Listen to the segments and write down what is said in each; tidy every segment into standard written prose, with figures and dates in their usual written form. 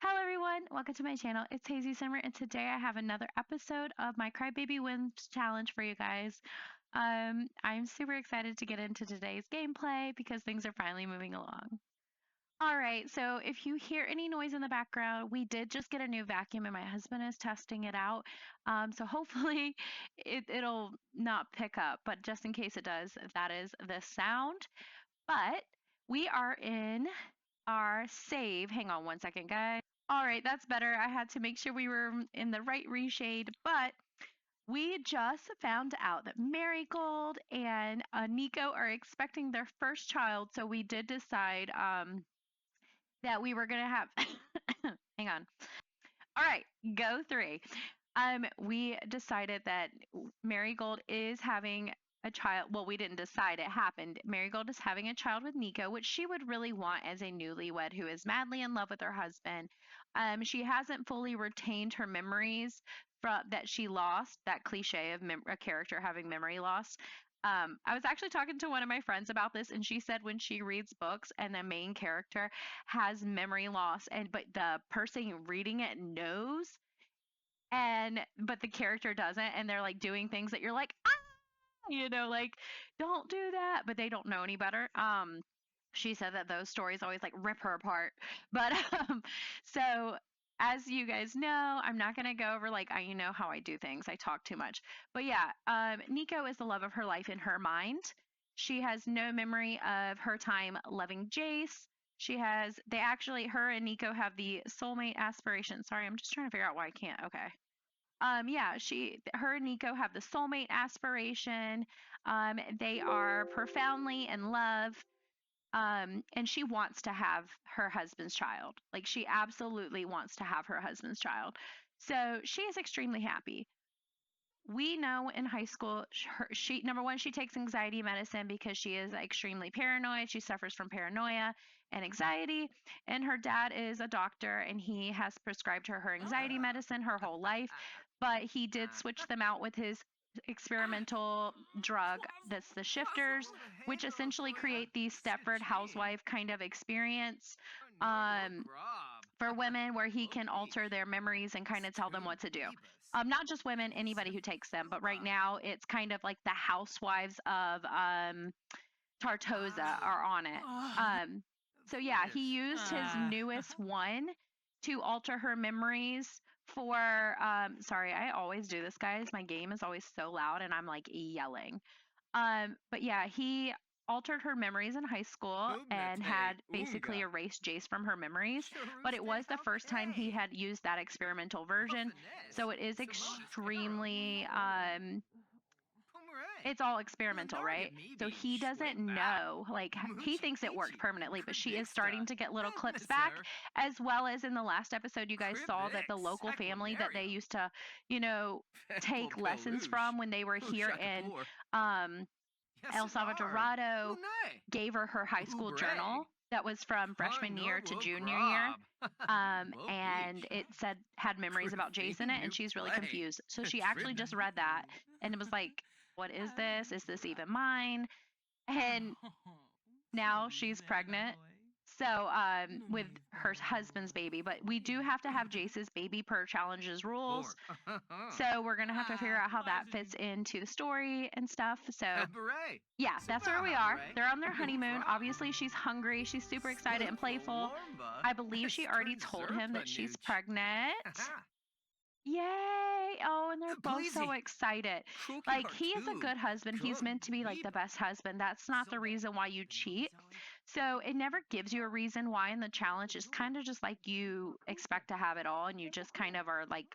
Hello everyone, welcome to my channel. It's Haysie Summer and today I have another episode of my CryBaby Whims challenge for you guys. I'm super excited to get into today's gameplay because things are finally moving along. Alright, so if you hear any noise in the background, we did just get a new vacuum and my husband is testing it out. So hopefully it'll not pick up, but just in case it does, that is the sound. But we are in our save. Hang on one second, guys. All right, that's better. I had to make sure we were in the right reshade, but we just found out that Marigold and Nico are expecting their first child. So we did decide that we were going to have. Hang on. All right, go 3. We decided that Marigold is having a child. Well, we didn't decide, it happened. Marigold is having a child with Nico, which she would really want as a newlywed who is madly in love with her husband. She hasn't fully retained her memories that she lost, that cliche of a character having memory loss. I was actually talking to one of my friends about this, and she said when she reads books and the main character has memory loss, but the person reading it knows, but the character doesn't, and they're like doing things that you're like, like don't do that, but they don't know any better. She said that those stories always like rip her apart. But so as you guys know, I'm not going to go over you know how I do things. I talk too much. But yeah, Nico is the love of her life in her mind. She has no memory of her time loving Jace. Her and Nico have the soulmate aspiration. Sorry, I'm just trying to figure out why I can't. Okay. Yeah, her and Nico have the soulmate aspiration. They are profoundly in love. And she wants to have her husband's child. Like, she absolutely wants to have her husband's child. So she is extremely happy. We know in high school, number one, she takes anxiety medicine because she is extremely paranoid. She suffers from paranoia and anxiety. And her dad is a doctor and he has prescribed her anxiety medicine her whole life. But he did switch them out with his experimental drug that's the shifters, which essentially create the Stepford housewife kind of experience for women, where he can alter their memories and kind of tell them what to do. Not just women, anybody who takes them, but right now it's kind of like the housewives of Tartosa are on it. So yeah, he used his newest one to alter her memories for sorry, I always do this, guys. My game is always so loud and I'm like yelling. But yeah, he altered her memories in high school and had basically erased Jace from her memories. But it was the first time he had used that experimental version. So it is extremely it's all experimental, right? So he doesn't know, like he thinks it worked permanently, but she is starting to get little clips back, as well as in the last episode, you guys saw that the local family that they used to, take lessons from when they were here in El Salvador gave her high school journal that was from freshman year to junior year. And it had memories about Jason in it, and she's really confused. So she actually just read that and it was like, what is this? Is this even mine? And now she's pregnant. So with her husband's baby, but we do have to have Jace's baby per challenges rules. So we're gonna have to figure out how that fits into the story and stuff. So yeah, that's where we are. They're on their honeymoon. Obviously, she's hungry. She's super excited and playful. I believe she already told him that she's pregnant. Yay! Oh, and they're both so excited. Like, he is a good husband. He's meant to be like the best husband. That's not the reason why you cheat. So it never gives you a reason why in the challenge. It's kind of just like you expect to have it all and you just kind of are like,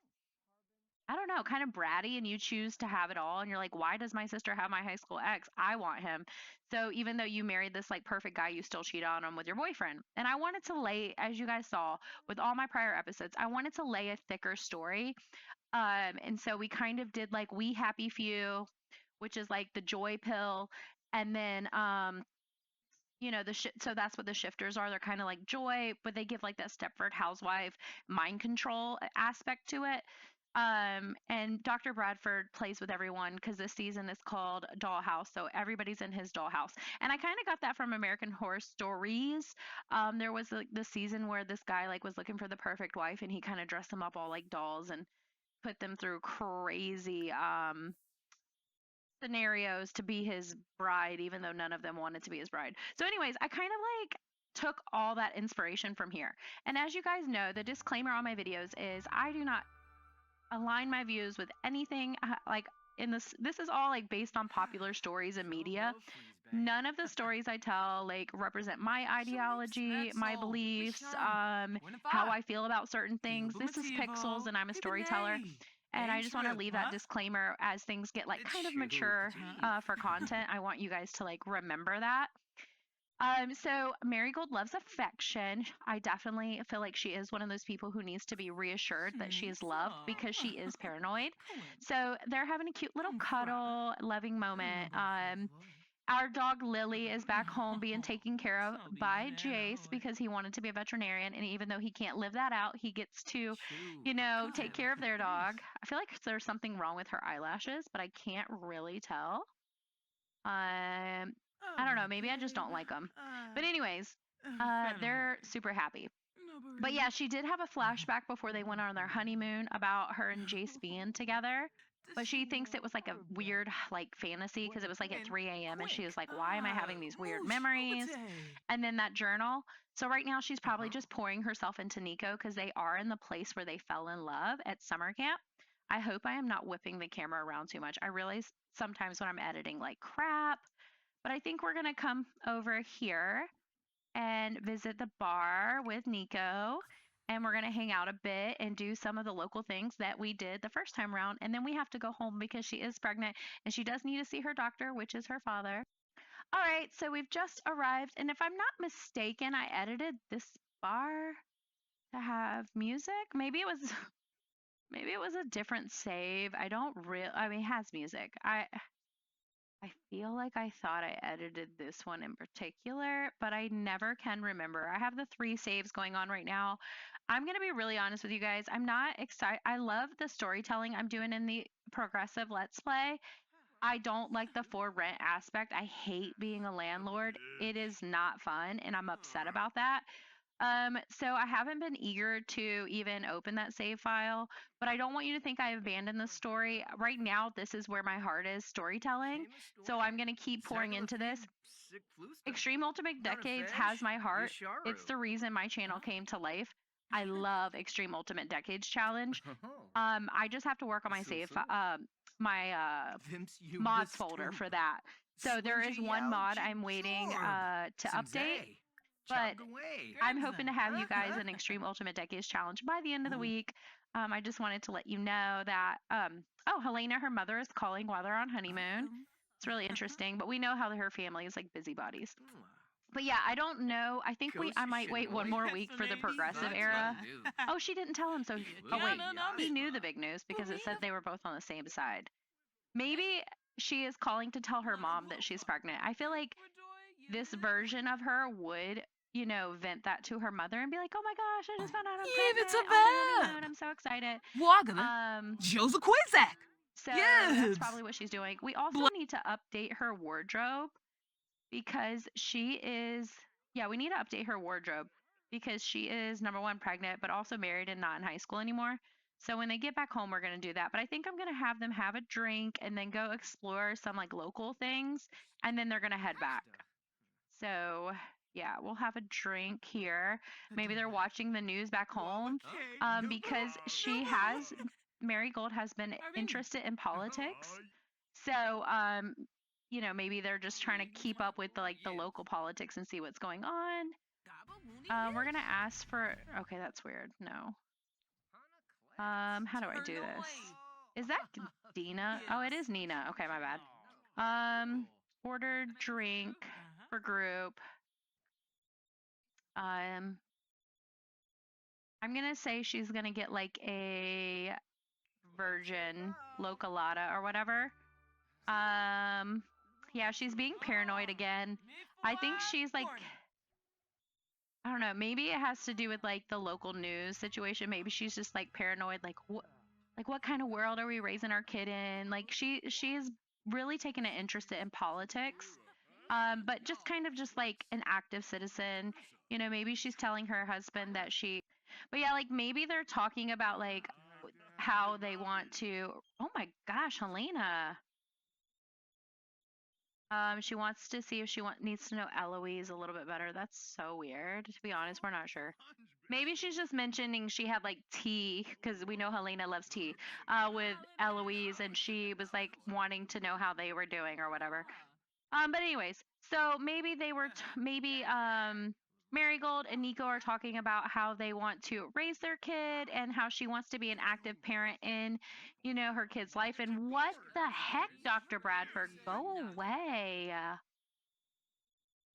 I don't know, kind of bratty, and you choose to have it all. And you're like, why does my sister have my high school ex? I want him. So even though you married this like perfect guy, you still cheat on him with your boyfriend. And I wanted to lay, as you guys saw with all my prior episodes, I wanted to lay a thicker story. And so we kind of did like We Happy Few, which is like the joy pill. And then, so that's what the shifters are. They're kind of like joy, but they give like that Stepford housewife mind control aspect to it. And Dr. Bradford plays with everyone because this season is called Dollhouse, so everybody's in his dollhouse. And I kind of got that from American Horror Stories. There was the season where this guy like was looking for the perfect wife, and he kind of dressed them up all like dolls and put them through crazy scenarios to be his bride, even though none of them wanted to be his bride. So, anyways, I kind of like took all that inspiration from here. And as you guys know, the disclaimer on my videos is I do not align my views with anything like in this is all like based on popular stories and media. None of the stories I tell like represent my ideology, my beliefs, how I feel about certain things. This is Pixels and I'm a storyteller. And I just want to leave that disclaimer as things get like kind of mature for content. I want you guys to like remember that. So Marigold loves affection. I definitely feel like she is one of those people who needs to be reassured that she is loved because she is paranoid. So they're having a cute little cuddle, loving moment. Our dog Lily is back home being taken care of by Jace because he wanted to be a veterinarian. And even though he can't live that out, he gets to, take care of their dog. I feel like there's something wrong with her eyelashes, but I can't really tell. I don't know. Maybe I just don't like them. But anyways, they're super happy. But yeah, she did have a flashback before they went on their honeymoon about her and Jace being together. But she thinks it was like a weird like fantasy because it was like at 3 a.m. and she was like, why am I having these weird memories? And then that journal. So right now she's probably just pouring herself into Nico because they are in the place where they fell in love at summer camp. I hope I am not whipping the camera around too much. I realize sometimes when I'm editing like crap, but I think we're going to come over here and visit the bar with Nico. And we're going to hang out a bit and do some of the local things that we did the first time around. And then we have to go home because she is pregnant and she does need to see her doctor, which is her father. All right, so we've just arrived. And if I'm not mistaken, I edited this bar to have music. Maybe it was a different save. I mean, it has music. I feel like I thought I edited this one in particular, but I never can remember. I have the 3 saves going on right now. I'm going to be really honest with you guys. I'm not excited. I love the storytelling I'm doing in the progressive Let's Play. I don't like the for rent aspect. I hate being a landlord. It is not fun, and I'm upset about that. So I haven't been eager to even open that save file, but I don't want you to think I abandoned the story. Right now, this is where my heart is storytelling. So I'm going to keep pouring into this. Extreme Ultimate Decades has my heart. It's the reason my channel came to life. I love Extreme Ultimate Decades Challenge. I just have to work on my save, my mods folder for that. So there is one mod I'm waiting to update. But I'm hoping to have you guys in Extreme Ultimate Decades Challenge by the end of the week. I just wanted to let you know that, Helena, her mother, is calling while they're on honeymoon. It's really interesting, but we know how her family is like busybodies. But yeah, I don't know. I think I might wait one more week for the progressive era. Oh, she didn't tell him. So, wait, he knew the big news because it said they were both on the same side. Maybe she is calling to tell her mom that she's pregnant. I feel like this version of her would, vent that to her mother and be like, "Oh my gosh, I just found out I'm pregnant on my honeymoon. I'm so excited." So that's probably what she's doing. We also need to update her wardrobe because she is, we need to update her wardrobe because she is number 1 pregnant, but also married and not in high school anymore. So when they get back home, we're going to do that. But I think I'm going to have them have a drink and then go explore some like local things, and then they're going to head back. So yeah, we'll have a drink here. Maybe they're watching the news back home because Marigold has been interested in politics. So, maybe they're just trying to keep up with the local politics and see what's going on. We're going to ask for, okay, that's weird. No. How do I do this? Is that Dina? Oh, it is Nina. Okay, my bad. Order drink for group. I'm gonna say she's gonna get like a virgin localata or whatever. Yeah, she's being paranoid again. I think she's like, I don't know, maybe it has to do with like the local news situation. Maybe she's just like paranoid, like Like, what kind of world are we raising our kid in? Like, she's really taken an interest in politics, but just kind of just like an active citizen. You know, maybe she's telling her husband that but yeah, like maybe they're talking about like how they want to. Oh my gosh, Helena. She wants to see if needs to know Eloise a little bit better. That's so weird. To be honest, we're not sure. Maybe she's just mentioning she had like tea because we know Helena loves tea with Eloise, and she was like wanting to know how they were doing or whatever. But anyways, so maybe they were maybe Marigold and Nico are talking about how they want to raise their kid and how she wants to be an active parent in, you know, her kid's life. And what the heck, Dr. Bradford, go away.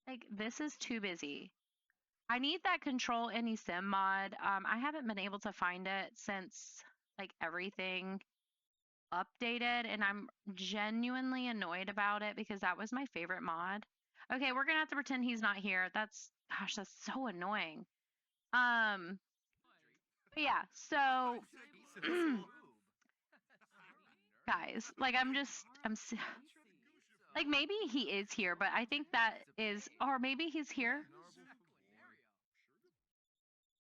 Like, this is too busy. I need that control any sim mod. I haven't been able to find it since like everything updated, and I'm genuinely annoyed about it because that was my favorite mod. Okay, we're gonna have to pretend he's not here. Gosh, that's so annoying. Um, but yeah, so guys, like like maybe he is here, but I think that is, or maybe he's here.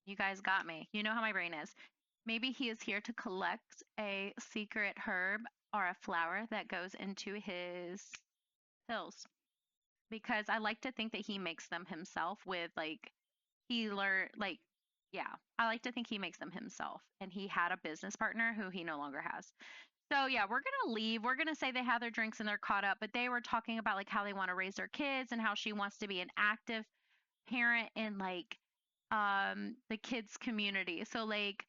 You guys got me. You know how my brain is. Maybe he is here to collect a secret herb or a flower that goes into his pills. Because I like to think that he makes them himself with like he learned like yeah, I like to think he makes them himself and he had a business partner who he no longer has. So yeah, we're gonna leave. We're gonna say they have their drinks and they're caught up, but they were talking about like how they want to raise their kids and how she wants to be an active parent in like the kids community. So like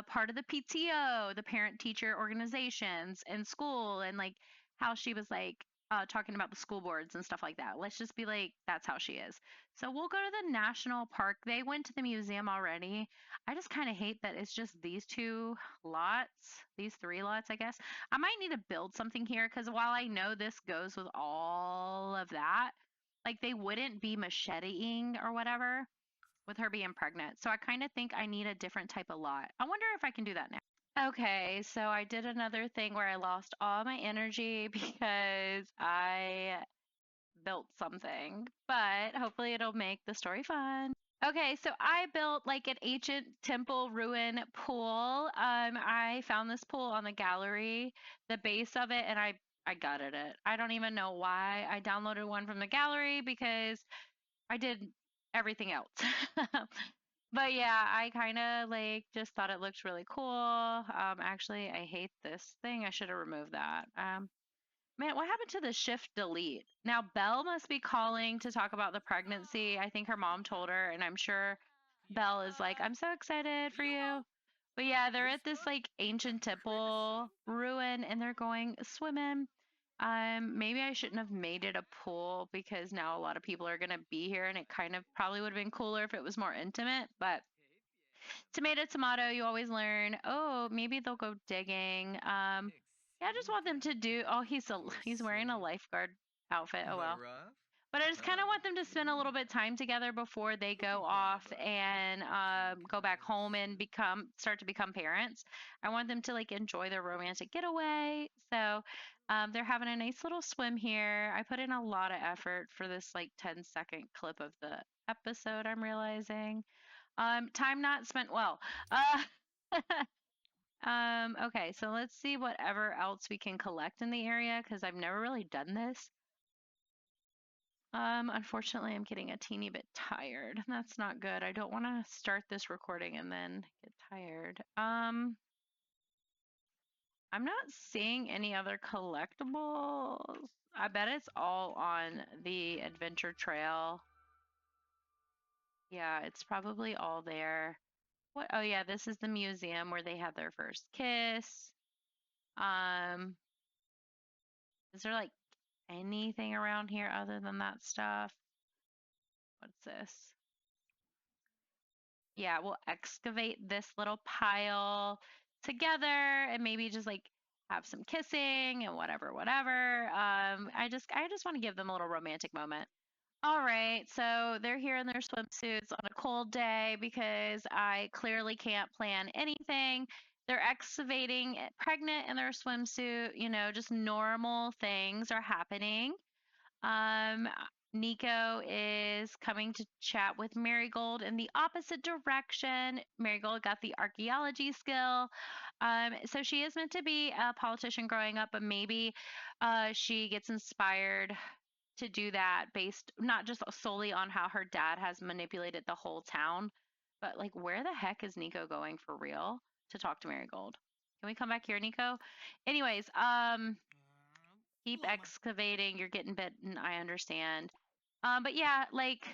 part of the PTO, the parent teacher organizations and school, and like how she was like talking about the school boards and stuff like that. Let's just be like that's how she is. So we'll go to the national park. They went to the museum already. I just kind of hate that it's just these two lots, these three lots, I guess. I might need to build something here because while I know this goes with all of that, like they wouldn't be macheteing or whatever with her being pregnant. So I kind of think I need a different type of lot. I wonder if I can do that now. Okay, so I did another thing where I lost all my energy because I built something, but hopefully it'll make the story fun. Okay, so I built like an ancient temple ruin pool. I found this pool on the gallery, the base of it, and I gutted it. I don't even know why. I downloaded one from the gallery because I did everything else. But yeah, I kind of like just thought it looked really cool. Actually, I hate this thing. I should have removed that. Man, what happened to the shift delete? Now, Belle must be calling to talk about the pregnancy. I think her mom told her, and I'm sure Belle is like, I'm so excited for you. But yeah, they're at this like ancient temple ruin and they're going swimming. Maybe I shouldn't have made it a pool because now a lot of people are gonna be here and it kind of probably would have been cooler if it was more intimate, but tomato, tomato, you always learn. Oh, maybe they'll go digging. Yeah, I just want them to do. Oh, he's wearing a lifeguard outfit. Oh well. But I just kind of want them to spend a little bit of time together before they go off and go back home and start to become parents. I want them to like enjoy their romantic getaway. So they're having a nice little swim here. I put in a lot of effort for this like 10-second clip of the episode, I'm realizing. Time not spent well. Uh, okay, so let's see whatever else we can collect in the area because I've never really done this. Unfortunately, I'm getting a teeny bit tired. That's not good. I don't want to start this recording and then get tired. I'm not seeing any other collectibles. I bet it's all on the adventure trail. Yeah, it's probably all there. What? Oh yeah, this is the museum where they had their first kiss. Um, is there like anything around here other than that stuff? What's this? Yeah, we'll excavate this little pile together and maybe just like have some kissing and whatever, whatever. I just want to give them a little romantic moment. All right, so they're here in their swimsuits on a cold day because I clearly can't plan anything. They're excavating pregnant in their swimsuit, you know, just normal things are happening. Nico is coming to chat with Marigold in the opposite direction. Marigold got the archaeology skill. So she is meant to be a politician growing up, but maybe she gets inspired to do that based not just solely on how her dad has manipulated the whole town, but like where the heck is Nico going for real to talk to Marigold? Can we come back here, Nico? Anyways, keep excavating. You're getting bitten. I understand. But yeah, like,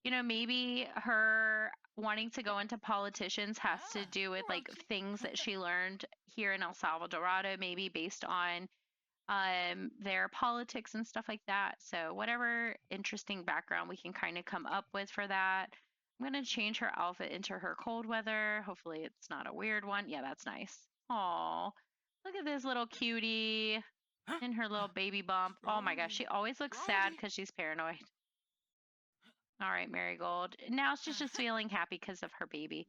you know, maybe her wanting to go into politicians has to do with like things that she learned here in El Salvador, maybe based on their politics and stuff like that. So whatever interesting background we can kind of come up with for that. I'm gonna change her outfit into her cold weather. Hopefully it's not a weird one. Yeah, that's nice. Aw, look at this little cutie in her little baby bump. Oh my gosh, she always looks sad because she's paranoid. All right, Marigold. Now she's just feeling happy because of her baby.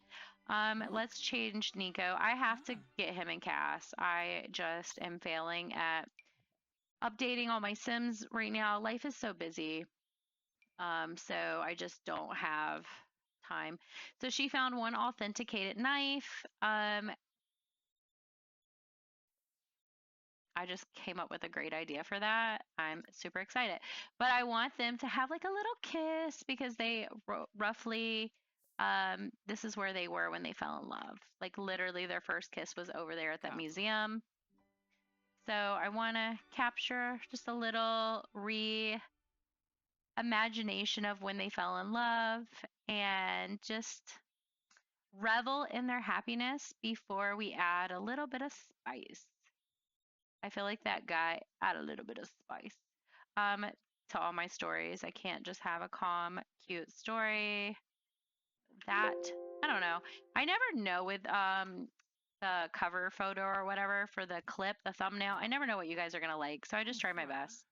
Let's change Nico. I have to get him in Cass. I just am failing at updating all my Sims right now. Life is so busy. So I just don't have time. So she found one authenticated knife. I just came up with a great idea for that. I'm super excited. But I want them to have like a little kiss because they roughly, this is where they were when they fell in love. Like literally their first kiss was over there at that museum. So I want to capture just a little imagination of when they fell in love and just revel in their happiness before we add a little bit of spice. I feel like that guy add a little bit of spice to all my stories. I can't just have a calm, cute story. That I don't know. I never know with the cover photo or whatever for the clip, the thumbnail. I never know what you guys are gonna like, so I just try my best.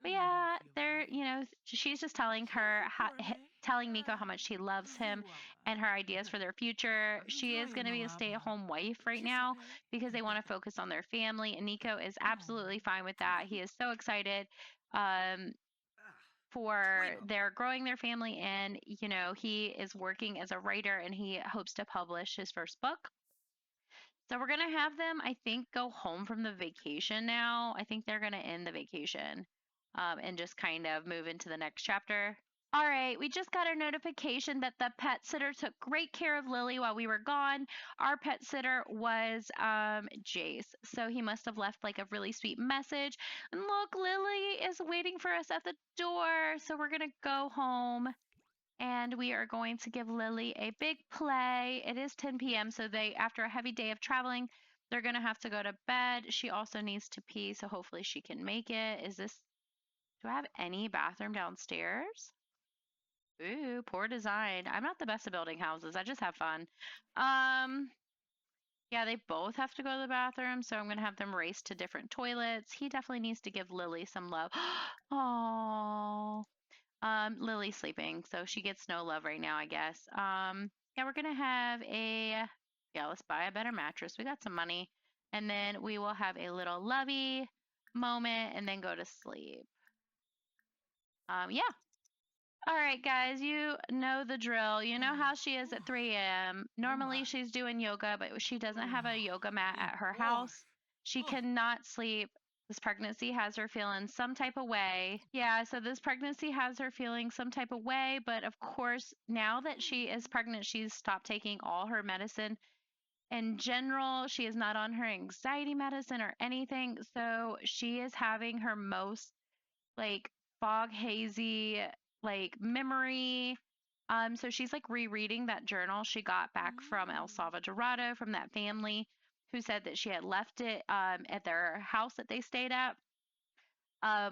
But yeah, they're, you know, she's just telling telling Nico how much she loves him and her ideas for their future. She is going to be a stay-at-home wife right now because they want to focus on their family, and Nico is absolutely fine with that. He is so excited for their growing their family, and you know, he is working as a writer and he hopes to publish his first book. So we're gonna have them, I think, go home from the vacation now. I think they're gonna end the vacation and just kind of move into the next chapter. All right, we just got a notification that the pet sitter took great care of Lily while we were gone. Our pet sitter was Jace, so he must have left like a really sweet message. And look, Lily is waiting for us at the door, so we're gonna go home and we are going to give Lily a big play. It is 10 p.m., so they, after a heavy day of traveling, they're going to have to go to bed. She also needs to pee, so hopefully she can make it. Do I have any bathroom downstairs? Ooh, poor design. I'm not the best at building houses. I just have fun. Yeah, they both have to go to the bathroom, so I'm going to have them race to different toilets. He definitely needs to give Lily some love. Oh. Lily's sleeping, so she gets no love right now, I guess. Yeah, we're gonna have yeah, let's buy a better mattress. We got some money. And then we will have a little lovey moment and then go to sleep. Yeah. All right, guys, you know the drill. You know how she is at 3 a.m. Normally she's doing yoga, but she doesn't have a yoga mat at her house. She cannot sleep. This pregnancy has her feeling some type of way. Yeah, so this pregnancy has her feeling some type of way, but of course, now that she is pregnant, she's stopped taking all her medicine. In general, she is not on her anxiety medicine or anything, so she is having her most like fog hazy like memory. So she's like rereading that journal she got back from El Salvador from that family who said that she had left it at their house that they stayed at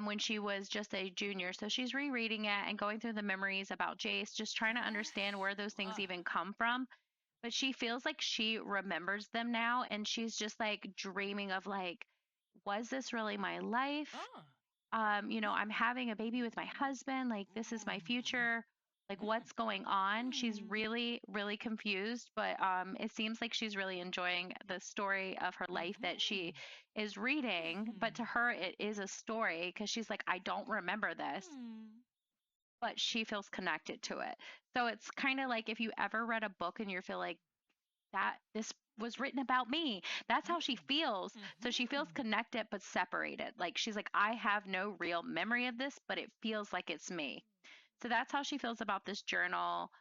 when she was just a junior. So she's rereading it and going through the memories about Jace, just trying to understand where those things even come from. But she feels like she remembers them now, and she's just like dreaming of like, was this really my life? You know, I'm having a baby with my husband. Like, this is my future. like what's going on. She's really, really confused, but it seems like she's really enjoying the story of her life that she is reading. But to her, it is a story because she's like, I don't remember this, but she feels connected to it. So it's kind of like if you ever read a book and you feel like that this was written about me. That's how she feels. So she feels connected but separated. Like she's like, I have no real memory of this, but it feels like it's me. So that's how she feels about this journal.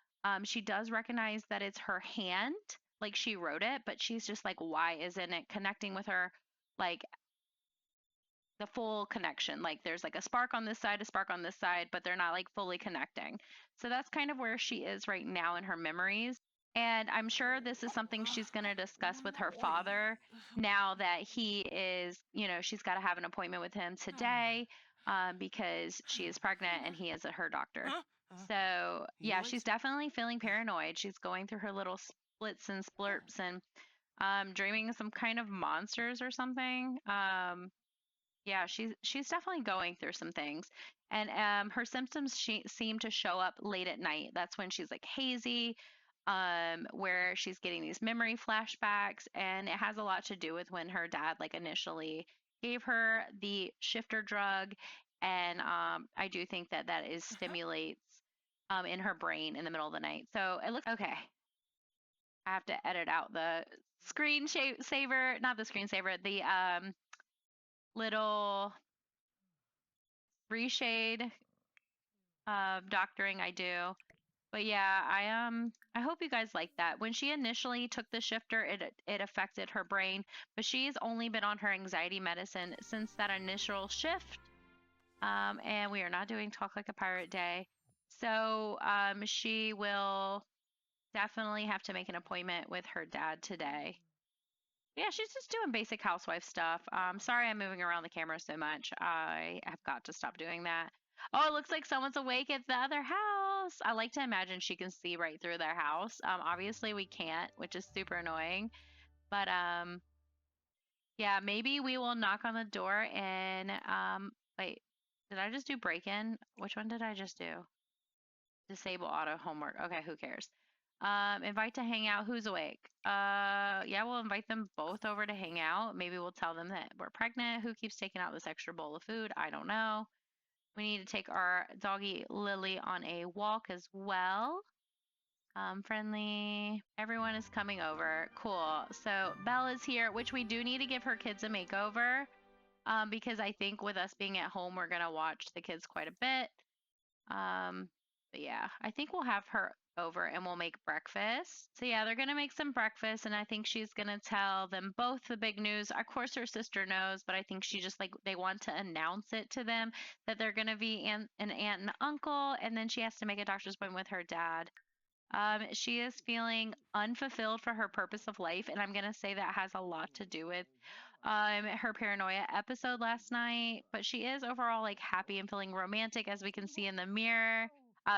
She does recognize that it's her hand, like she wrote it, but she's just like, why isn't it connecting with her? Like the full connection. Like there's like a spark on this side, a spark on this side, but they're not like fully connecting. So that's kind of where she is right now in her memories. And I'm sure this is something she's going to discuss with her father now that he is, she's got to have an appointment with him today because she is pregnant and he is her doctor. So, yeah, she's definitely feeling paranoid. She's going through her little splits and splurps and dreaming of some kind of monsters or something. Yeah, she's definitely going through some things, and her symptoms seem to show up late at night. That's when she's like hazy, where she's getting these memory flashbacks, and it has a lot to do with when her dad like initially gave her the shifter drug, and I do think that that is stimulates in her brain in the middle of the night. So it looks okay. I have to edit out the screen saver, not the screensaver, the little 3 shade doctoring I do. But yeah, I hope you guys like that. When she initially took the shifter, it affected her brain, but she's only been on her anxiety medicine since that initial shift. And we are not doing Talk Like a Pirate Day. So she will definitely have to make an appointment with her dad today. Yeah, she's just doing basic housewife stuff. Sorry I'm moving around the camera so much. I have got to stop doing that. Oh, it looks like someone's awake at the other house. I like to imagine she can see right through their house. Obviously we can't, which is super annoying. But yeah, maybe we will knock on the door and wait, did I just do break-in? Which one did I just do? Disable auto homework. Okay, who cares? Invite to hang out. Who's awake? Yeah, we'll invite them both over to hang out. Maybe we'll tell them that we're pregnant. Who keeps taking out this extra bowl of food? I don't know. We need to take our doggy Lily on a walk as well. Friendly. Everyone is coming over. Cool. So Belle is here, which we do need to give her kids a makeover. Because I think with us being at home, we're gonna watch the kids quite a bit. But yeah, I think we'll have her over and we'll make breakfast. So yeah, they're gonna make some breakfast and I think she's gonna tell them both the big news. Of course her sister knows, but I think she just like they want to announce it to them that they're gonna be an aunt and uncle, and then she has to make a doctor's appointment with her dad. She is feeling unfulfilled for her purpose of life, and I'm gonna say that has a lot to do with her paranoia episode last night, but she is overall like happy and feeling romantic, as we can see in the mirror,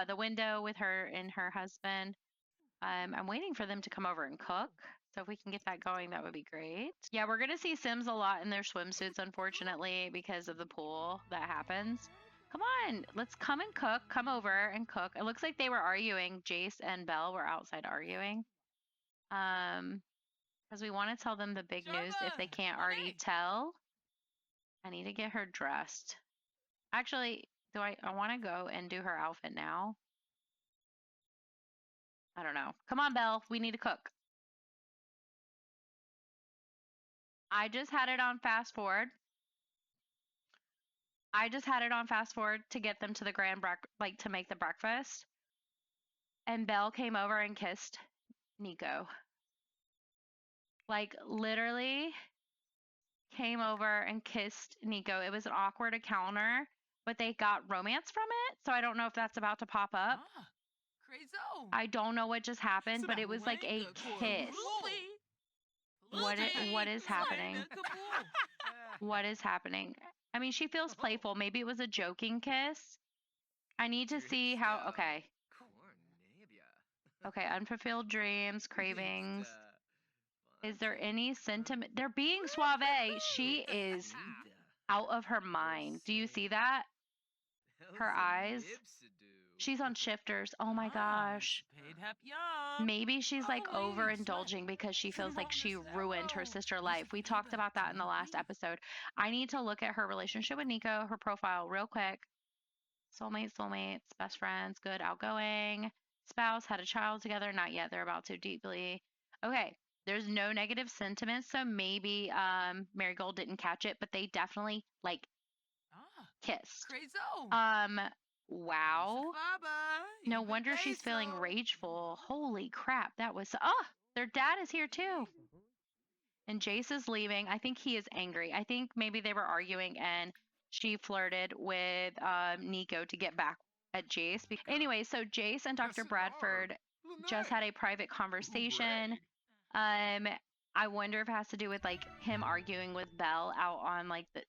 the window with her and her husband. I'm waiting for them to come over and cook. So if we can get that going, that would be great. Yeah, we're gonna see Sims a lot in their swimsuits, unfortunately, because of the pool that happens. Come on, let's come and cook. Come over and cook. It looks like they were arguing. Jace and Belle were outside arguing. Because we want to tell them the big news if they can't already tell. I need to get her dressed. Actually, I want to go and do her outfit now? I don't know. Come on, Belle. We need to cook. I just had it on fast forward. I just had it on fast forward to get them to the like to make the breakfast. And Belle came over and kissed Nico. Like literally came over and kissed Nico. It was an awkward encounter, but they got romance from it. So I don't know if that's about to pop up. I don't know what just happened, but it was like a kiss. What is happening? What is happening? I mean, she feels playful. Maybe it was a joking kiss. I need to see how. Okay. Okay, unfulfilled dreams, cravings. Is there any sentiment? They're being suave. She is out of her mind. Do you see that? Her eyes. She's on shifters. Oh my gosh. Maybe she's like overindulging because she feels like she ruined her sister's life. We talked about that in the last episode. I need to look at her relationship with Nico, her profile real quick. Soulmates, best friends, good, outgoing, spouse, had a child together, not yet. They're about to deeply. Okay, there's no negative sentiments, so maybe Marigold didn't catch it, but they definitely like kissed. Wow. No wonder she's feeling rageful. Holy crap, that was their dad is here too. And Jace is leaving. I think he is angry. I think maybe they were arguing and she flirted with Nico to get back at Jace. Anyway, so Jace and Dr. Bradford just had a private conversation. I wonder if it has to do with like him arguing with Belle out on like the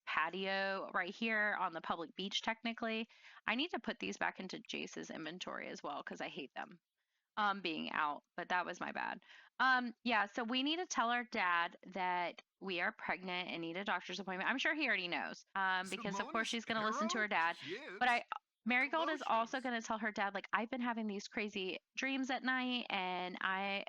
patio right here on the public beach technically. I need to put these back into Jace's inventory as well because I hate them being out, but that was my bad. Yeah, so we need to tell our dad that we are pregnant and need a doctor's appointment. I'm sure he already knows because of course she's going to listen to her dad. But Marigold is also going to tell her dad, like, I've been having these crazy dreams at night and I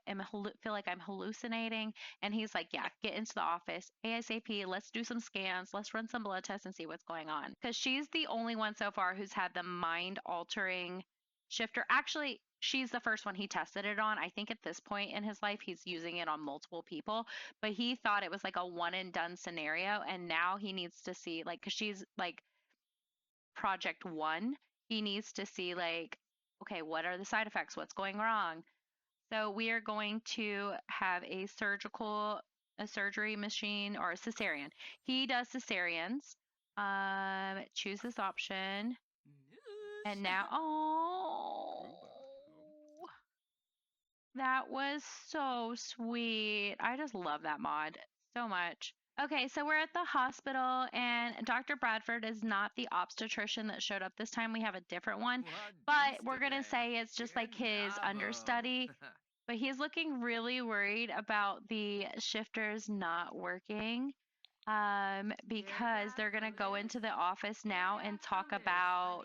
feel like I'm hallucinating. And he's like, yeah, get into the office ASAP. Let's do some scans. Let's run some blood tests and see what's going on. Because she's the only one so far who's had the mind altering shifter. Actually, she's the first one he tested it on. I think at this point in his life, he's using it on multiple people, but he thought it was like a one and done scenario. And now he needs to see, like, because she's like project one, he needs to see, like, okay, what are the side effects? What's going wrong? So we are going to have a surgery machine or a cesarean. He does cesareans. Choose this option. And now, that was so sweet. I just love that mod so much. Okay, so we're at the hospital, and Dr. Bradford is not the obstetrician that showed up this time. We have a different one, but we're going to say it's just like his understudy. But he's looking really worried about the shifters not working because they're going to go into the office now and talk about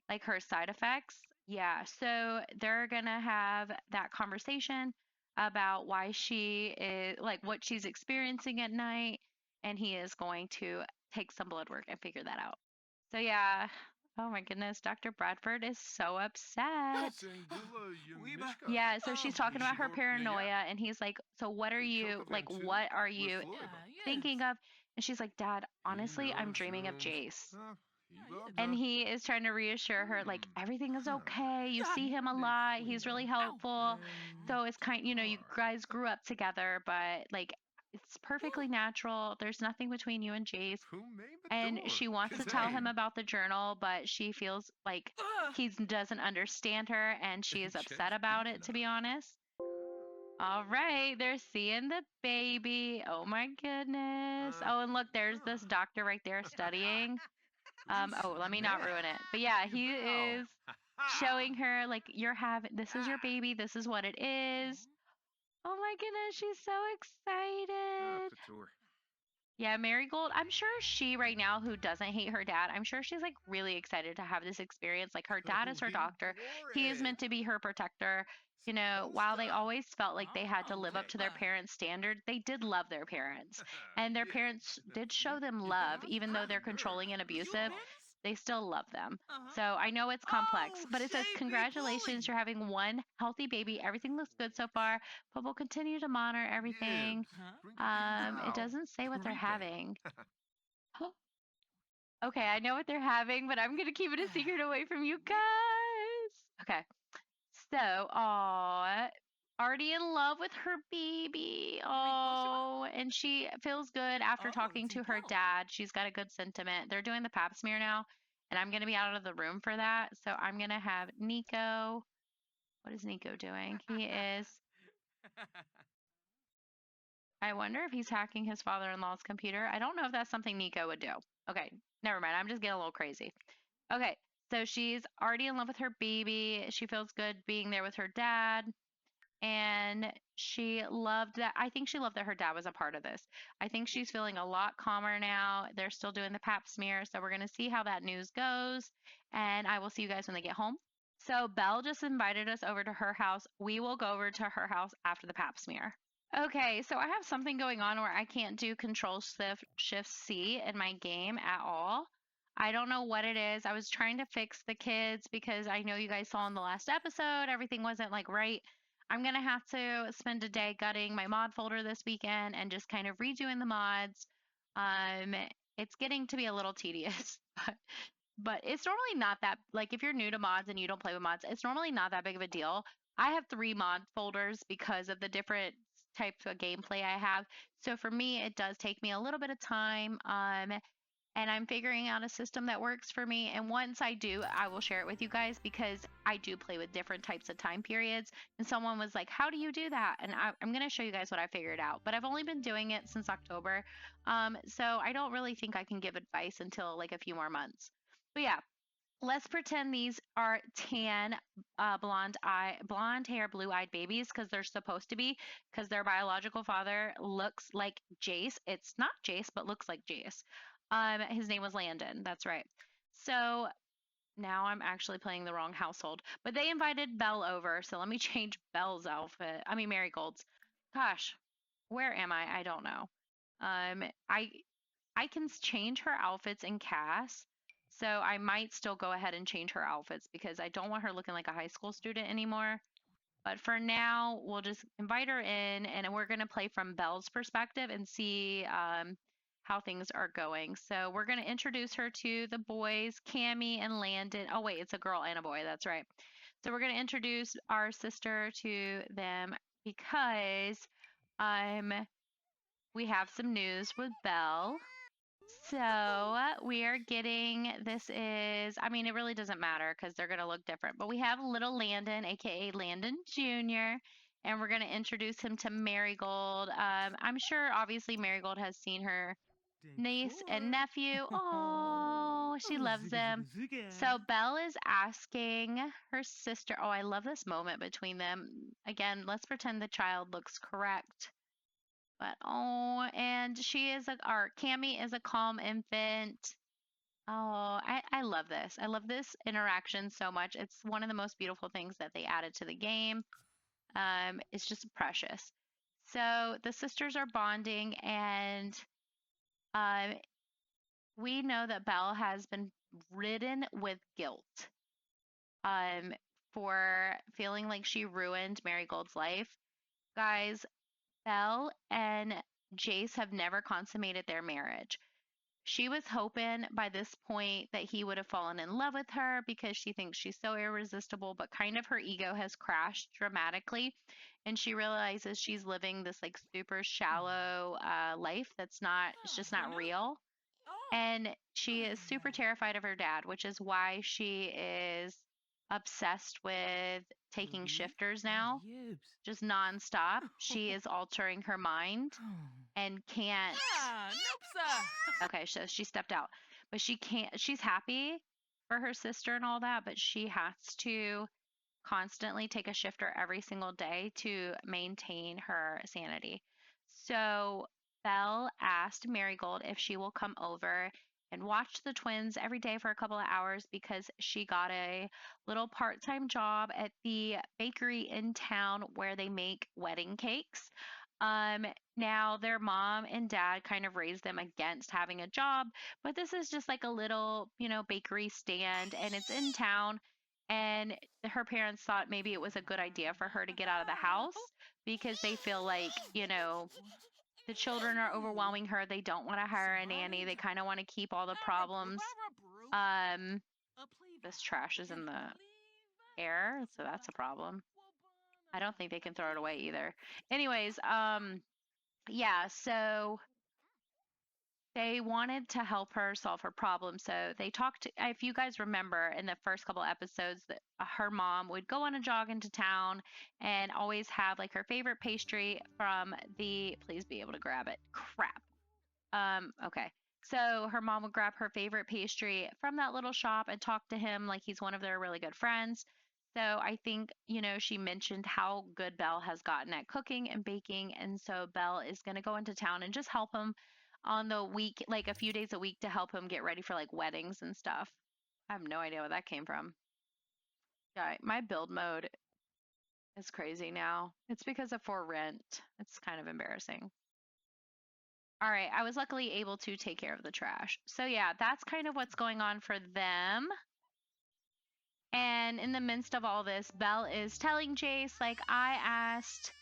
like her side effects. Yeah, so they're going to have that conversation about why she is like what she's experiencing at night, and he is going to take some blood work and figure that out. So yeah, oh my goodness, Dr. Bradford is so upset. Yeah, so she's talking about her paranoia and he's like, so what are you thinking of? And she's like, Dad, honestly, I'm dreaming of Jace. And he is trying to reassure her, like, everything is okay. You see him a lot. He's really helpful. So it's you guys grew up together, but like, it's perfectly natural. There's nothing between you and Jace. And she wants to tell him about the journal, but she feels like he doesn't understand her and she is upset about it, to be honest. All right, they're seeing the baby. Oh my goodness. Oh, and look, there's this doctor right there studying. Let me not ruin it. But yeah, he is showing her like this is your baby, this is what it is. Oh my goodness, she's so excited. Yeah, Marigold, I'm sure she right now who doesn't hate her dad, I'm sure she's like really excited to have this experience. Like her dad is her doctor. He is meant to be her protector. You know, while they always felt like they had to live up to their parents' standard, they did love their parents. And their parents did show them love, even though they're controlling and abusive. They still love them. So I know it's complex, but it says, congratulations, you're having one healthy baby. Everything looks good so far, but we'll continue to monitor everything. It doesn't say what they're having. Okay, I know what they're having, but I'm going to keep it a secret away from you guys. Okay. So, already in love with her baby. Oh, and she feels good after talking to her dad. She's got a good sentiment. They're doing the pap smear now, and I'm going to be out of the room for that. So I'm going to have Nico. What is Nico doing? He is. I wonder if he's hacking his father-in-law's computer. I don't know if that's something Nico would do. Okay, never mind. I'm just getting a little crazy. Okay, so she's already in love with her baby. She feels good being there with her dad. And she loved that. I think she loved that her dad was a part of this. I think she's feeling a lot calmer now. They're still doing the pap smear. So we're going to see how that news goes. And I will see you guys when they get home. So Belle just invited us over to her house. We will go over to her house after the pap smear. Okay, so I have something going on where I can't do Control Shift C in my game at all. I don't know what it is. I was trying to fix the kids because I know you guys saw in the last episode everything wasn't like right. I'm gonna have to spend a day gutting my mod folder this weekend and just kind of redoing the mods. Um, it's getting to be a little tedious, but it's normally not that, like, if you're new to mods and you don't play with mods, it's normally not that big of a deal. I have 3 mod folders because of the different types of gameplay I have. So for me, it does take me a little bit of time. And I'm figuring out a system that works for me. And once I do, I will share it with you guys because I do play with different types of time periods. And someone was like, how do you do that? And I'm going to show you guys what I figured out. But I've only been doing it since October. So I don't really think I can give advice until like a few more months. But yeah, let's pretend these are tan, blonde hair, blue-eyed babies because they're supposed to be, because their biological father looks like Jace. It's not Jace, but looks like Jace. His name was Landon. That's right. So now I'm actually playing the wrong household, but they invited Belle over. So let me change Belle's outfit. I mean, Marigold's. Gosh, where am I? I don't know. I can change her outfits in CAS. So I might still go ahead and change her outfits because I don't want her looking like a high school student anymore. But for now, we'll just invite her in and we're going to play from Belle's perspective and see how things are going. So we're going to introduce her to the boys, Cammy and Landon. Oh, wait, it's a girl and a boy. That's right. So we're going to introduce our sister to them because we have some news with Belle. So we are getting, this is, I mean, it really doesn't matter because they're going to look different, but we have little Landon, aka Landon Jr., and we're going to introduce him to Marigold. I'm sure obviously Marigold has seen her niece and nephew. Oh, she loves them. So Belle is asking her sister, oh, I love this moment between them. Again, let's pretend the child looks correct. But oh, and she is our Cammy is a calm infant. Oh, I love this. I love this interaction so much. It's one of the most beautiful things that they added to the game. It's just precious. So the sisters are bonding, and we know that Belle has been ridden with guilt um, for feeling like she ruined Marigold's life. Guys, Belle and Jace have never consummated their marriage. She was hoping by this point that he would have fallen in love with her because she thinks she's so irresistible, but kind of her ego has crashed dramatically. And she realizes she's living this like super shallow life that's not, it's just not real. And she is super terrified of her dad, which is why she is obsessed with taking shifters now, just nonstop. She is altering her mind and can't. Okay, so she stepped out, but she can't. She's happy for her sister and all that, but she has to constantly take a shifter every single day to maintain her sanity. So Belle asked Marigold if she will come over and watch the twins every day for a couple of hours because she got a little part-time job at the bakery in town where they make wedding cakes. Now their mom and dad kind of raised them against having a job, but this is just like a little, bakery stand and it's in town. And her parents thought maybe it was a good idea for her to get out of the house because they feel like, the children are overwhelming her. They don't want to hire a nanny. They kind of want to keep all the problems. This trash is in the air, so that's a problem. I don't think they can throw it away either. Anyways, yeah, so they wanted to help her solve her problem. So they talked, if you guys remember in the first couple episodes, that her mom would go on a jog into town and always have like her favorite pastry from the, please be able to grab it. Crap. Okay. So her mom would grab her favorite pastry from that little shop and talk to him like he's one of their really good friends. So I think, she mentioned how good Belle has gotten at cooking and baking. And so Belle is going to go into town and just help him on the week, like a few days a week to help him get ready for like weddings and stuff. I have no idea where that came from. Yeah, my build mode is crazy now. It's because of for rent. It's kind of embarrassing. All right, I was luckily able to take care of the trash. So yeah, that's kind of what's going on for them. And in the midst of all this, Belle is telling Jace, like, I asked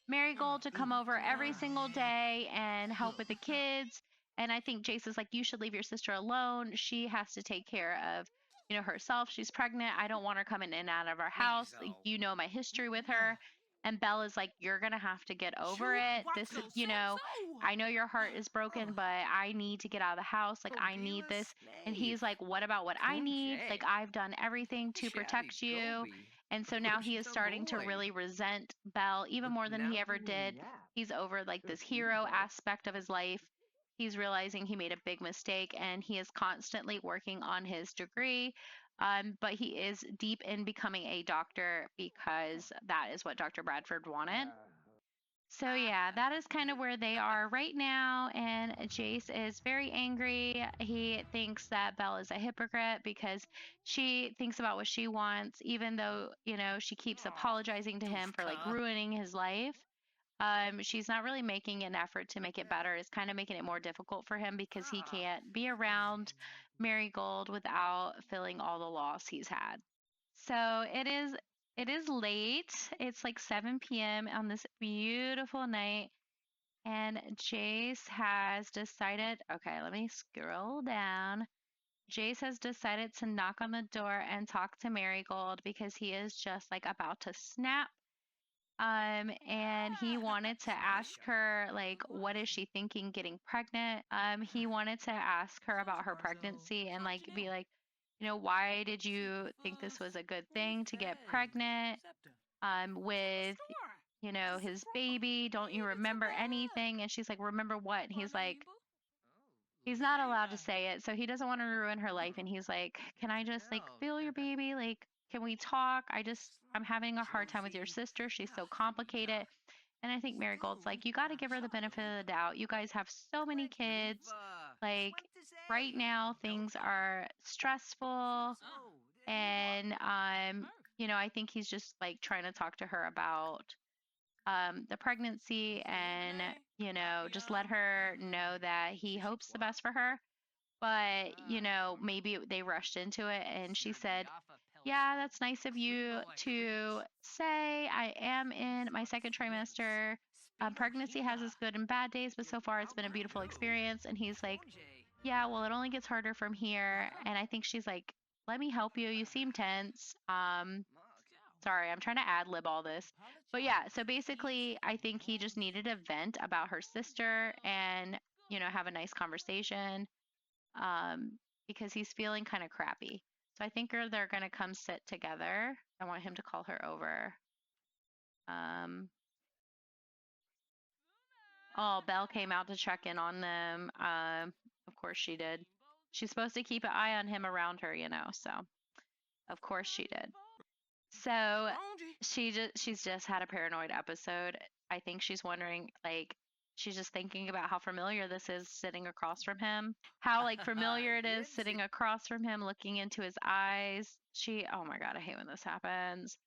Marigold to come over every single day and help with the kids. And I think Jace is like, you should leave your sister alone. She has to take care of, herself. She's pregnant. I don't want her coming in and out of our house. Like, you know my history with her. And Belle is like, you're going to have to get over it. This, I know your heart is broken, but I need to get out of the house. Like, I need this. And he's like, what about what I need? Like, I've done everything to protect you. And so now he is starting to really resent Belle even more than he ever did. He's over like this hero aspect of his life. He's realizing he made a big mistake and he is constantly working on his degree. But he is deep in becoming a doctor because that is what Dr. Bradford wanted. So yeah, that is kind of where they are right now. And Jace is very angry. He thinks that Belle is a hypocrite because she thinks about what she wants, even though, she keeps apologizing to him for like ruining his life. She's not really making an effort to make it better. It's kind of making it more difficult for him because he can't be around Marigold without feeling all the loss he's had. So it is late. It's like 7 p.m. on this beautiful night. And Jace has decided, okay, let me scroll down. Jace has decided to knock on the door and talk to Marigold because he is just like about to snap. And he wanted to ask her, like, what is she thinking getting pregnant? He wanted to ask her about her pregnancy and like be like, why did you think this was a good thing to get pregnant with, his baby? Don't you remember anything? And she's like, remember what? And he's like, he's not allowed to say it. So he doesn't want to ruin her life. And he's like, can I just like feel your baby? Like, can we talk? I'm having a hard time with your sister. She's so complicated. And I think Marigold's like, you got to give her the benefit of the doubt. You guys have so many kids. Like, right now, things are stressful. And, I think he's just like trying to talk to her about the pregnancy and, just let her know that he hopes the best for her. But, maybe they rushed into it. And she said, yeah, that's nice of you to say. I am in my second trimester. Pregnancy has its good and bad days, but so far it's been a beautiful experience. And he's like, yeah, well, it only gets harder from here. And I think she's like, let me help you. You seem tense. Sorry, I'm trying to ad lib all this. But yeah, so basically, I think he just needed a vent about her sister and, have a nice conversation because he's feeling kind of crappy. So I think they're going to come sit together. I want him to call her over. Oh, Belle came out to check in on them. Of course she did. She's supposed to keep an eye on him around her, so of course she did. So she's just had a paranoid episode. I think she's wondering, like, she's just thinking about how familiar this is sitting across from him. How like familiar it is sitting across from him, looking into his eyes. Oh my God, I hate when this happens.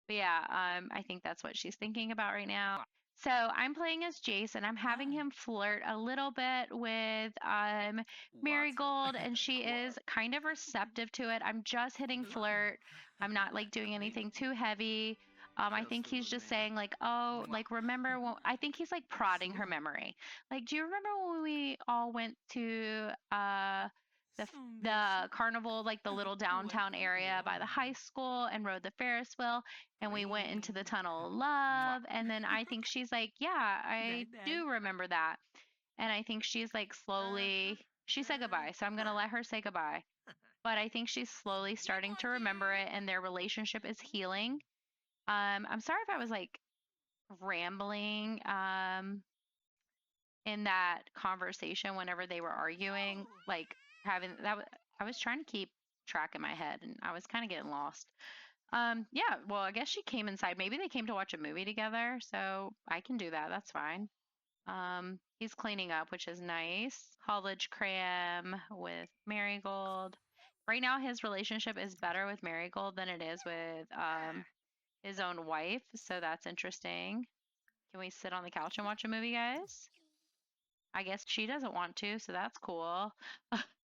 But yeah, I think that's what she's thinking about right now. So I'm playing as Jace, and I'm having him flirt a little bit with Marigold, and she is kind of receptive to it. I'm just hitting flirt. I'm not like doing anything too heavy. I think he's just saying like, oh, like remember when, I think he's like prodding her memory. Like, do you remember when we all went to the carnival, like the little downtown area by the high school, and rode the Ferris wheel, and we went into the tunnel of love? And then I think she's like, yeah, I do remember that. And I think she's like slowly, she said goodbye, so I'm going to let her say goodbye. But I think she's slowly starting to remember it, and their relationship is healing. I'm sorry if I was like rambling in that conversation whenever they were arguing, like having that. I was trying to keep track in my head, and I was kind of getting lost. Yeah, well, I guess she came inside. Maybe they came to watch a movie together, so I can do that. That's fine. He's cleaning up, which is nice. College cram with Marigold. Right now, his relationship is better with Marigold than it is with his own wife. So that's interesting. Can we sit on the couch and watch a movie, guys? I guess she doesn't want to, so that's cool.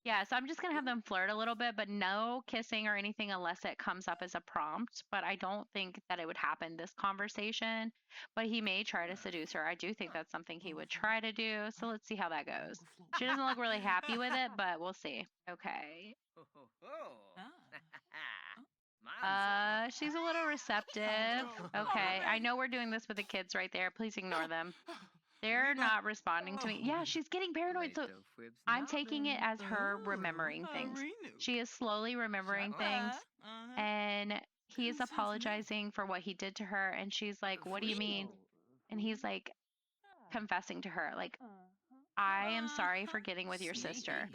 Yeah, so I'm just gonna have them flirt a little bit, but no kissing or anything unless it comes up as a prompt. But I don't think that it would happen this conversation. But he may try to seduce her. I do think that's something he would try to do. So let's see how that goes. She doesn't look really happy with it, but we'll see. Okay. She's a little receptive. Okay. I know we're doing this with the kids right there. Please ignore them. They're not responding to me. Yeah, she's getting paranoid. So I'm taking it as her remembering things. She is slowly remembering things. And he is apologizing for what he did to her. And she's like, what do you mean? And he's like confessing to her, like, I am sorry for getting with your sister.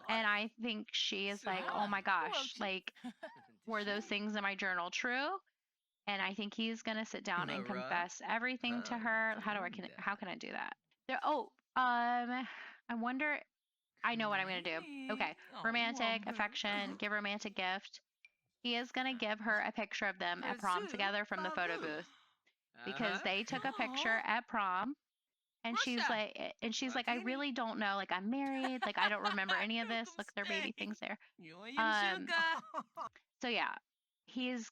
And I think she is like, oh my gosh, like, were those things in my journal true? And I think he's gonna sit down and confess everything to her. How can I do that? I wonder. I know what I'm gonna do. Okay, romantic affection, give romantic gift. He is gonna give her a picture of them at prom together from the photo booth because they took a picture at prom. And she's like, I really don't know. Like, I'm married. Like, I don't remember any of this. Look, their baby things there. So yeah, he's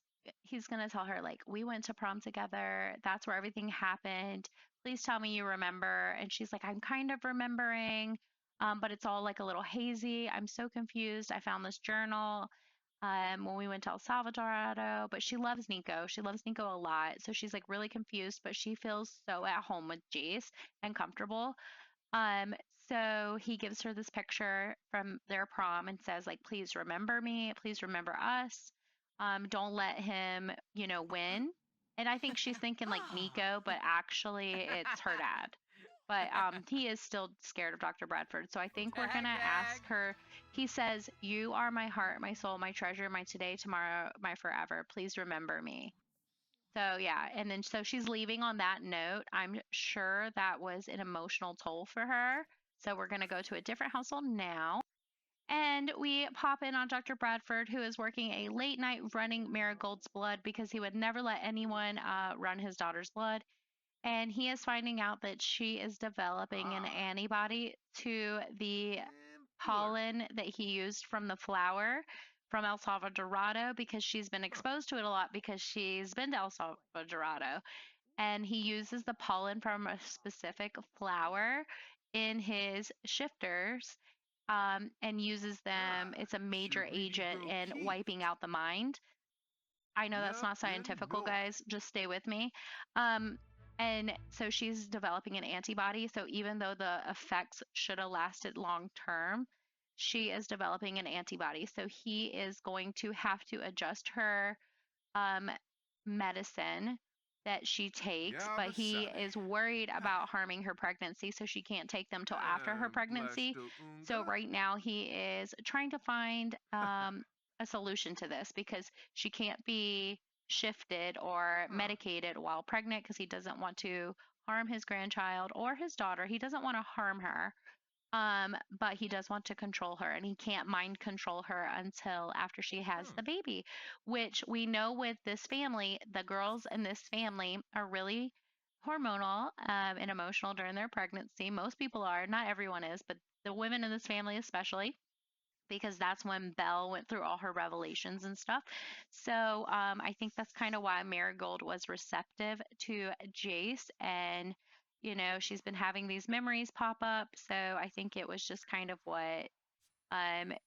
gonna tell her, like, we went to prom together. That's where everything happened. Please tell me you remember. And she's like, I'm kind of remembering, but it's all like a little hazy. I'm so confused. I found this journal when we went to El Salvador, but she loves Nico. She loves Nico a lot. So she's like really confused, but she feels so at home with Jace and comfortable. So he gives her this picture from their prom and says, like, please remember me. Please remember us. Don't let him, win. And I think she's thinking like Nico, but actually it's her dad. But he is still scared of Dr. Bradford. So I think we're going to ask her. He says, you are my heart, my soul, my treasure, my today, tomorrow, my forever. Please remember me. So yeah. And then so she's leaving on that note. I'm sure that was an emotional toll for her. So we're going to go to a different household now. And we pop in on Dr. Bradford, who is working a late night running Marigold's blood because he would never let anyone run his daughter's blood. And he is finding out that she is developing an antibody to the pollen that he used from the flower from El Salvador because she's been exposed to it a lot because she's been to El Salvador. And he uses the pollen from a specific flower in his shifters and uses them. It's a major agent in wiping out the mind. I know that's not scientific, guys. Just stay with me. And so she's developing an antibody. So even though the effects should have lasted long term, she is developing an antibody. So he is going to have to adjust her medicine that she takes, but he is worried about harming her pregnancy, so she can't take them till after her pregnancy. So right now he is trying to find a solution to this because she can't be shifted or medicated while pregnant because he doesn't want to harm his grandchild or his daughter. He doesn't want to harm her, but he does want to control her, and he can't mind control her until after she has the baby, which we know with this family, the girls in this family are really hormonal and emotional during their pregnancy. Most people are, not everyone is, but the women in this family especially, because that's when Belle went through all her revelations and stuff. So I think that's kind of why Marigold was receptive to Jace, and she's been having these memories pop up. So I think it was just kind of what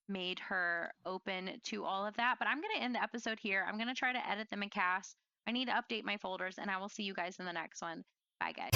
made her open to all of that. But I'm going to end the episode here. I'm going to try to edit them in cast. I need to update my folders, and I will see you guys in the next one. Bye, guys.